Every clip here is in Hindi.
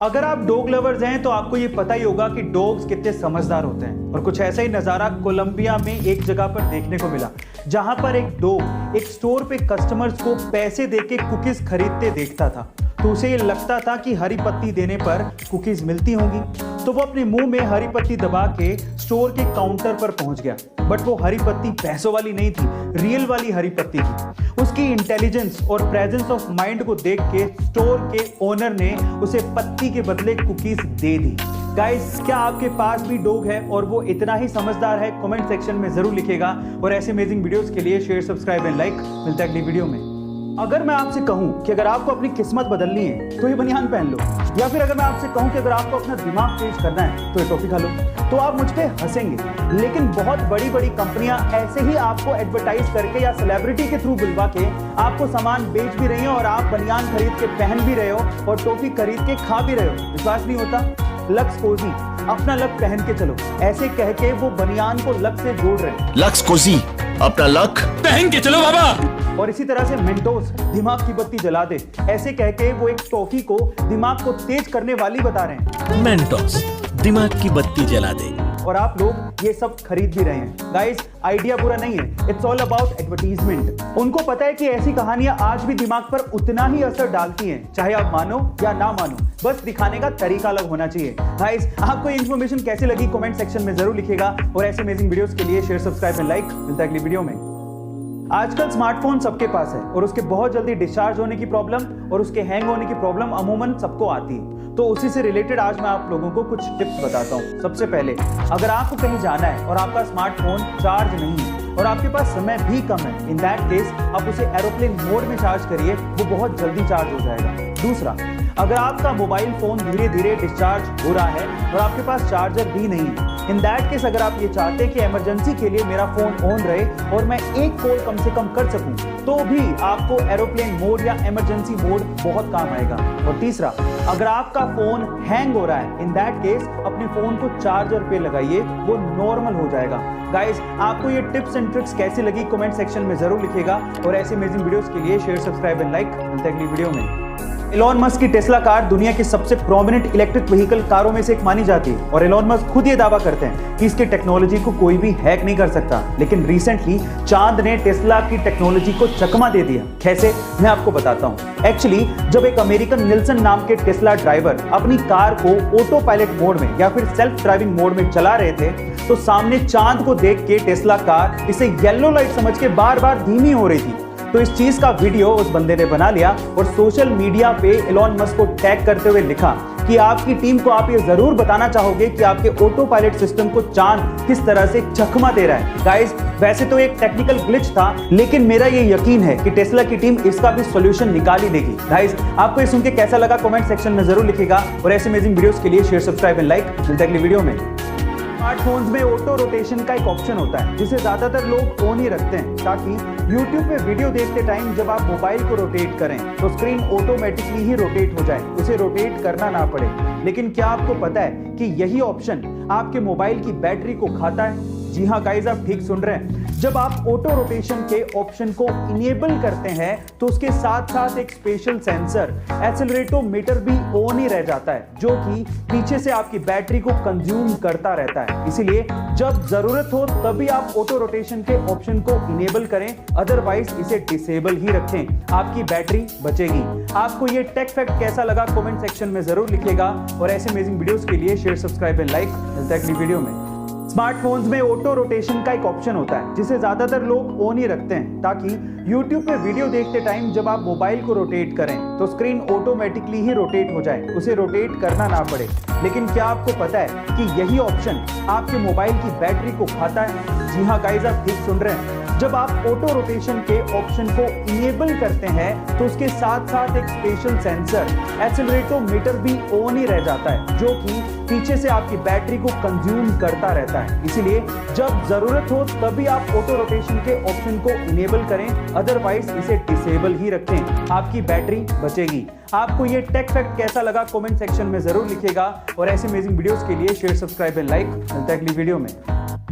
अगर आप डॉग लवर्स हैं तो आपको ये पता ही होगा कि डॉग्स कितने समझदार होते हैं। और कुछ ऐसा ही नजारा कोलंबिया में एक जगह पर देखने को मिला, जहां पर एक डॉग एक स्टोर पे कस्टमर्स को पैसे देके कुकीज खरीदते देखता था। तो उसे ये लगता था कि हरी पत्ती देने पर कुकीज मिलती होंगी, तो वो अपने मुंह में हरी पत्ती दबा के स्टोर के काउंटर पर पहुंच गया। बट वो हरी पत्ती पैसों वाली नहीं थी, रियल वाली हरी पत्ती थी। उसकी इंटेलिजेंस और प्रेजेंस ऑफ माइंड को देख के स्टोर के ओनर ने उसे पत्ती के बदले कुकीज दे दी। गाइस, क्या आपके पास भी डॉग है और वो इतना ही समझदार है? कमेंट सेक्शन में जरूर लिखिएगा। और ऐसे अमेजिंग वीडियोस के लिए शेयर, सब्सक्राइब एंड लाइक। मिलता है अगली वीडियो में। अगर मैं आपसे कहूं कि अगर आपको अपनी किस्मत बदलनी है तो ये बनियान पहन लो, या फिर अगर मैं आपसे कहूं कि अगर आपको अपना दिमाग तेज करना है तो ये टॉफी खा लो, तो आप मुझ पे हंसेंगे। लेकिन बहुत बड़ी बड़ी कंपनियां ऐसे ही आपको एडवर्टाइज करके या सेलिब्रिटी के थ्रू बुलवा के आपको सामान बेच भी रही हैं, और आप बनियान खरीद के पहन भी रहे हो और टॉफी खरीद के खा भी रहे हो। विश्वास नहीं होता? लक्स कोजी, अपना लक पहन के चलो, ऐसे कह के वो बनियान को लक से जोड़ रहे हैं। लक्स कोजी, अपना लक पहन के चलो बाबा। और इसी तरह से मेंटोस, दिमाग की बत्ती जला दे, ऐसे कह के वो एक टॉफी को दिमाग को तेज करने वाली बता रहे हैं। मेंटोस, दिमाग की बत्ती जला दे। और आप लोग ये सब खरीद भी रहे हैं। गाइस, आइडिया बुरा नहीं है, इट्स ऑल अबाउट एडवर्टीजमेंट। उनको पता है कि ऐसी कहानियां आज भी दिमाग पर उतना ही असर डालती हैं, चाहे आप मानो या ना मानो, बस दिखाने का तरीका अलग होना चाहिए। गाइस, आपको ये इन्फॉर्मेशन कैसी लगी कमेंट सेक्शन में जरूर लिखिएगा। और ऐसे अमेजिंग वीडियोस के लिए शेयर, सब्सक्राइब एंड लाइक। मिलता है अगली वीडियो में। आजकल स्मार्टफोन सबके पास है और उसके बहुत जल्दी डिस्चार्ज होने की प्रॉब्लम और उसके हैंग होने की प्रॉब्लम अमूमन सबको आती है। तो उसी से रिलेटेड आज मैं आप लोगों को कुछ टिप्स बताता हूँ। सबसे पहले, अगर आपको कहीं जाना है और आपका स्मार्टफोन चार्ज नहीं है और आपके पास समय भी कम है, इन दैट केस आप उसे एरोप्लेन मोड में चार्ज करिए, वो बहुत जल्दी चार्ज हो जाएगा। दूसरा, अगर आपका मोबाइल फोन धीरे धीरे डिस्चार्ज हो रहा है और आपके पास चार्जर भी नहीं है, इन दैट केस अगर आप ये चाहते हैं कि इमरजेंसी के लिए मेरा फोन ऑन रहे और मैं एक कॉल कम से कम कर सकूं, तो भी आपको एरोप्लेन मोड या इमरजेंसी मोड बहुत काम आएगा। और तीसरा, अगर आपका फोन हैंग हो रहा है, इन दैट केस अपने फोन को चार्जर पे लगाइए, वो नॉर्मल हो जाएगा। गाइस, आपको ये टिप्स एंड ट्रिक्स कैसी लगी कमेंट सेक्शन में जरूर लिखिएगा। और ऐसे अमेजिंग वीडियोस के लिए शेयर, सब्सक्राइब एंड लाइक। मिलते हैं अगली वीडियो में। एलोन मस्क की टेस्ला कार दुनिया की सबसे प्रोमिनेंट इलेक्ट्रिक व्हीकल कारों में से एक मानी जाती है, और एलोन मस्क खुद ये दावा करते हैं कि इसकी टेक्नोलॉजी को कोई भी हैक नहीं कर सकता। लेकिन रिसेंटली चांद ने टेस्ला की टेक्नोलॉजी को चकमा दे दिया। कैसे, मैं आपको बताता हूं। एक्चुअली जब एक अमेरिकन निल्सन नाम के टेस्ला ड्राइवर अपनी कार को ऑटो पायलट मोड में या फिर सेल्फ ड्राइविंग मोड में चला रहे थे, तो सामने चांद को देख के टेस्ला कार इसे येलो लाइट समझ के बार बार धीमी हो रही थी। तो इस चीज का वीडियो उस बंदे ने बना लिया और सोशल मीडिया पे एलोन मस्क को टैग करते हुए लिखा कि आपकी टीम को आप ये जरूर बताना चाहोगे कि आपके ऑटो पायलट सिस्टम को चांद किस तरह से चकमा दे रहा है। गाइस, वैसे तो एक टेक्निकल ग्लिच था, लेकिन मेरा ये यकीन है कि टेस्ला की टीम इसका भी सॉल्यूशन निकाल ही देगी। गाइस, आपको ये सुन के कैसा लगा कमेंट सेक्शन में जरूर लिखिएगा। और ऐसे अमेजिंग वीडियोस के लिए शेयर, सब्सक्राइब एंड लाइक। मिलते हैं अगली वीडियो में। स्मार्टफोन्स में ऑटो रोटेशन का एक ऑप्शन होता है, जिसे ज्यादातर लोग ऑन ही रखते हैं, ताकि YouTube पे वीडियो देखते टाइम जब आप मोबाइल को रोटेट करें तो स्क्रीन ऑटोमेटिकली ही रोटेट हो जाए, उसे रोटेट करना ना पड़े। लेकिन क्या आपको पता है कि यही ऑप्शन आपके मोबाइल की बैटरी को खाता है? जी हाँ गाइस, आप ठीक सुन रहे हैं। जब आप ऑटो रोटेशन के ऑप्शन को इनेबल करते हैं तो उसके साथ साथ एक स्पेशल सेंसर एक्सेलरेटोमीटर भी ऑन ही रह जाता है, जो कि पीछे से आपकी बैटरी को कंज्यूम करता रहता है। इसीलिए जब जरूरत हो तभी आप ऑटो रोटेशन के ऑप्शन को इनेबल करें, अदरवाइज इसे डिसेबल ही रखें, आपकी बैटरी बचेगी। आपको ये टेक फैक्ट कैसा लगा कमेंट सेक्शन में जरूर लिखिएगा। और ऐसे अमेजिंग वीडियोस के लिए शेयर, सब्सक्राइब एंड लाइक। मिलते हैं अगली वीडियो में। स्मार्टफोन्स में ऑटो रोटेशन का एक ऑप्शन होता है, जिसे ज्यादातर लोग ऑन ही रखते हैं, ताकि YouTube पे वीडियो देखते टाइम जब आप मोबाइल को रोटेट करें तो स्क्रीन ऑटोमेटिकली ही रोटेट हो जाए, उसे रोटेट करना ना पड़े। लेकिन क्या आपको पता है कि यही ऑप्शन आपके मोबाइल की बैटरी को खाता है? जी हाँ गाइस, आप ठीक सुन रहे हैं। जब आप ऑटो रोटेशन के ऑप्शन को इनेबल करते हैं तो उसके साथ साथ एक स्पेशल सेंसर एक्सेलरेटोमीटर भी ऑन ही रह जाता है, जो कि पीछे से आपकी बैटरी को कंज्यूम करता रहता है। इसीलिए जब जरूरत हो तभी आप ऑटो रोटेशन के ऑप्शन को इनेबल करें, अदरवाइज इसे डिसेबल ही रखें, आपकी बैटरी बचेगी। आपको ये टेक फैक्ट कैसा लगा कमेंट सेक्शन में जरूर लिखिएगा। और ऐसे अमेजिंग वीडियोस के लिए शेयर, सब्सक्राइब एंड लाइक। मिलते हैं अगली वीडियो में।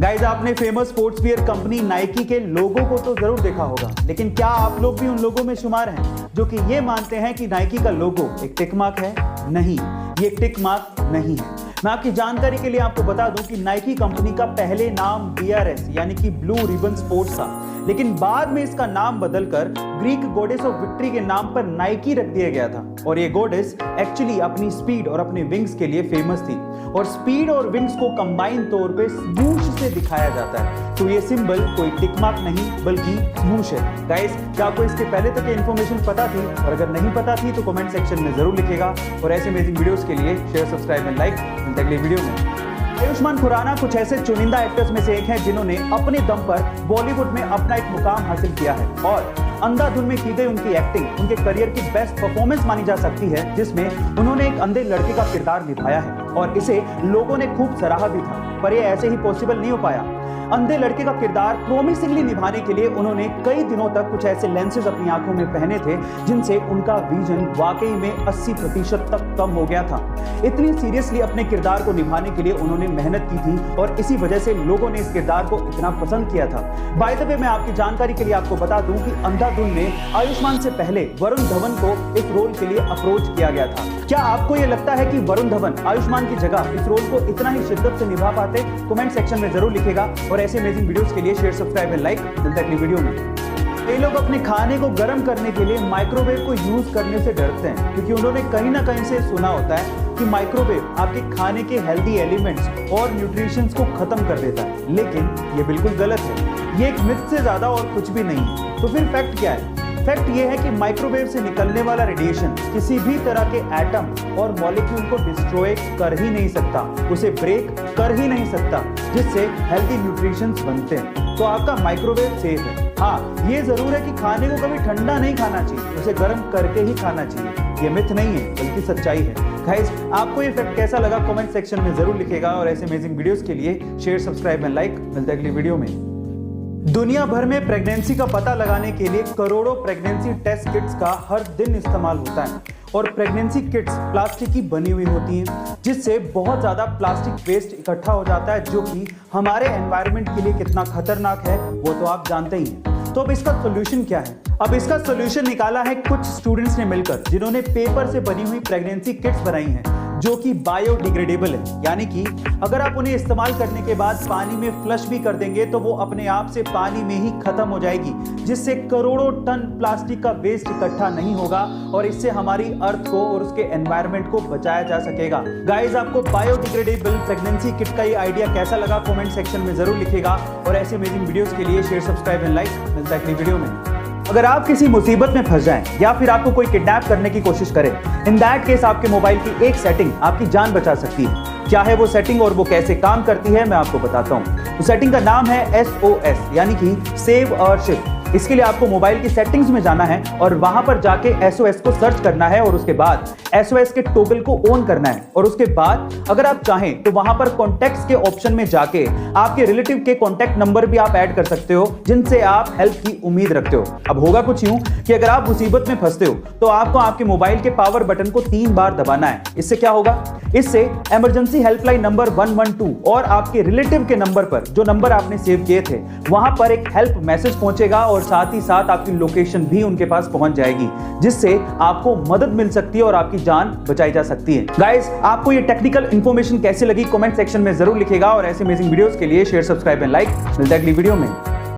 गाइस, आपने famous sports wear company Nike के लोगो को तो जरूर देखा होगा, लेकिन क्या आप लोग भी उन लोगों में शुमार हैं जो कि ये मानते हैं कि नाइकी का लोगो एक टिक मार्क है? नहीं, ये टिक मार्क नहीं है। मैं आपकी जानकारी के लिए आपको बता दूं कि नाइकी कंपनी का पहले नाम BRS यानी कि ब्लू रिबन स्पोर्ट्स था, लेकिन बाद में इसका नाम बदलकर ग्रीक गॉडेस ऑफ विक्ट्री के नाम पर नाइकी रख दिया गया था। और ये गॉडेस एक्चुअली अपनी स्पीड और अपने विंग्स के लिए फेमस थी, और स्पीड और विंग्स को कंबाइन तौर पे स्वूश से दिखाया जाता है। तो ये सिंबल कोई टिक मार्क नहीं बल्कि स्वूश है। गाइस, क्या आपको इसके पहले तक ये इन्फॉर्मेशन पता थी? और अगर नहीं पता थी तो कमेंट सेक्शन में जरूर लिखिएगा। और ऐसे अमेजिंग वीडियोस के लिए शेयर, सब्सक्राइब एंड लाइक। मिलते हैं अगले वीडियो में। आयुष्मान खुराना कुछ ऐसे चुनिंदा एक्टर्स में से एक हैं जिन्होंने अपने दम पर बॉलीवुड में अपना एक मुकाम हासिल किया है, और अंधाधुन में की गई उनकी एक्टिंग उनके करियर की बेस्ट परफॉर्मेंस मानी जा सकती है, जिसमें उन्होंने एक अंधे लड़के का किरदार निभाया है और इसे लोगों ने खूब सराहा भी था। पर यह ऐसे ही पॉसिबल नहीं हो पाया। अंधे लड़के का किरदार प्रॉमिसिंगली निभाने के लिए उन्होंने कई दिनों तक कुछ ऐसे लेंसेज अपनी आंखों में पहने थे जिनसे उनका विजन वाकई में 80% तक कम हो गया था। इतनी सीरियसली अपने किरदार को निभाने के लिए उन्होंने मेहनत की थी, और इसी वजह से लोगों ने इस किरदार को इतना पसंद किया था। बाय द वे, मैं आपकी जानकारी के लिए आपको बता दूं कि अंधाधुन में आयुष्मान से पहले वरुण धवन को इस रोल के लिए अप्रोच किया गया था। क्या आपको यह लगता है कि वरुण धवन आयुष्मान की जगह इस रोल को इतना ही शिद्दत से निभा पाते? कमेंट सेक्शन में जरूर लिखिएगा। और ऐसे अमेजिंग वीडियोस के लिए शेयर, सब्सक्राइब एंड लाइक। मिलते हैं अगली वीडियो में। कई लोग अपने खाने को गर्म करने के लिए माइक्रोवेव को यूज करने से डरते हैं, क्योंकि उन्होंने कहीं ना कहीं से सुना होता है कि माइक्रोवेव आपके खाने के हेल्दी एलिमेंट्स और न्यूट्रिशंस को खत्म कर देता है। लेकिन ये बिल्कुल गलत है। ये एक मिथ से ज्यादा और कुछ भी नहीं है। तो फिर फैक्ट क्या है? फैक्ट ये है कि माइक्रोवेव से निकलने वाला रेडिएशन किसी भी तरह के एटम और मॉलिक्यूल को डिस्ट्रॉय कर ही नहीं सकता, उसे ब्रेक कर ही नहीं सकता, जिससे हेल्दी न्यूट्रिशंस बनते हैं। तो आपका माइक्रोवेव सेफ है। हाँ, ये जरूर है कि खाने को कभी ठंडा नहीं खाना चाहिए, उसे गर्म करके ही खाना चाहिए। ये मिथ नहीं है बल्कि सच्चाई है। गाइस, आपको ये फैक्ट कैसा लगा कमेंट सेक्शन में जरूर लिखिएगा। और ऐसे अमेजिंग वीडियोस के लिए शेयर, सब्सक्राइब एंड लाइक। मिलते हैं अगली वीडियो में। दुनिया भर में प्रेगनेंसी का पता लगाने के लिए करोड़ों प्रेगनेंसी टेस्ट किट्स का हर दिन इस्तेमाल होता है, और प्रेगनेंसी किट्स प्लास्टिक की बनी हुई होती हैं, जिससे बहुत ज़्यादा प्लास्टिक वेस्ट इकट्ठा हो जाता है, जो कि हमारे एनवायरनमेंट के लिए कितना खतरनाक है वो तो आप जानते ही हैं। तो अब इसका सोल्यूशन क्या है? अब इसका सोल्यूशन निकाला है कुछ स्टूडेंट्स ने मिलकर, जिन्होंने पेपर से बनी हुई प्रेगनेंसी किट्स बनाई हैं, जो कि बायोडिग्रेडेबल है। यानी कि अगर आप उन्हें इस्तेमाल करने के बाद पानी में फ्लश भी कर देंगे तो वो अपने आप से पानी में ही खत्म हो जाएगी, जिससे करोड़ों टन प्लास्टिक का वेस्ट इकट्ठा नहीं होगा, और इससे हमारी अर्थ को और उसके एनवायरनमेंट को बचाया जा सकेगा। गाइस, आपको बायोडिग्रेडेबल प्रेगनेंसी किट का ये आइडिया कैसा लगा कमेंट सेक्शन में जरूर लिखिएगा। और ऐसे अमेजिंग वीडियोस के लिए शेयर, सब्सक्राइब एंड लाइक। मिलता है अगली वीडियो में। अगर आप किसी मुसीबत में फंस जाएं या फिर आपको कोई किडनैप करने की कोशिश करे, इन दैट केस आपके मोबाइल की एक सेटिंग आपकी जान बचा सकती है। क्या है वो सेटिंग और वो कैसे काम करती है, मैं आपको बताता हूं। तो सेटिंग का नाम है SOS यानी कि सेव और शिप। इसके लिए आपको मोबाइल की सेटिंग्स में जाना है और वहां पर जाके SOS को सर्च करना है, और उसके बाद SOS के टॉगल को ऑन करना है। और उसके बाद अगर आप चाहें तो वहां पर कॉन्टैक्ट्स के ऑप्शन में जाके आपके रिलेटिव के कॉन्टैक्ट नंबर भी आप ऐड कर सकते हो, जिनसे आप हेल्प की उम्मीद रखते हो। अब होगा कुछ यूं कि अगर आप मुसीबत में फंसते हो तो आपको आपके मोबाइल के पावर बटन को 3 बार दबाना है। इससे क्या होगा? इससे इमरजेंसी हेल्पलाइन नंबर 112 और आपके रिलेटिव के नंबर पर, जो नंबर आपने सेव किए थे, वहां पर एक हेल्प मैसेज पहुंचेगा, और साथ ही साथ आपकी लोकेशन भी उनके पास पहुंच जाएगी, जिससे आपको मदद मिल सकती है और आपकी जान बचाई जा सकती है। गाइस, आपको ये टेक्निकल इंफॉर्मेशन कैसी लगी कमेंट सेक्शन में जरूर लिखिएगा। और ऐसे अमेजिंग वीडियोस के लिए शेयर, सब्सक्राइब एंड लाइक। मिलते हैं अगली वीडियो में।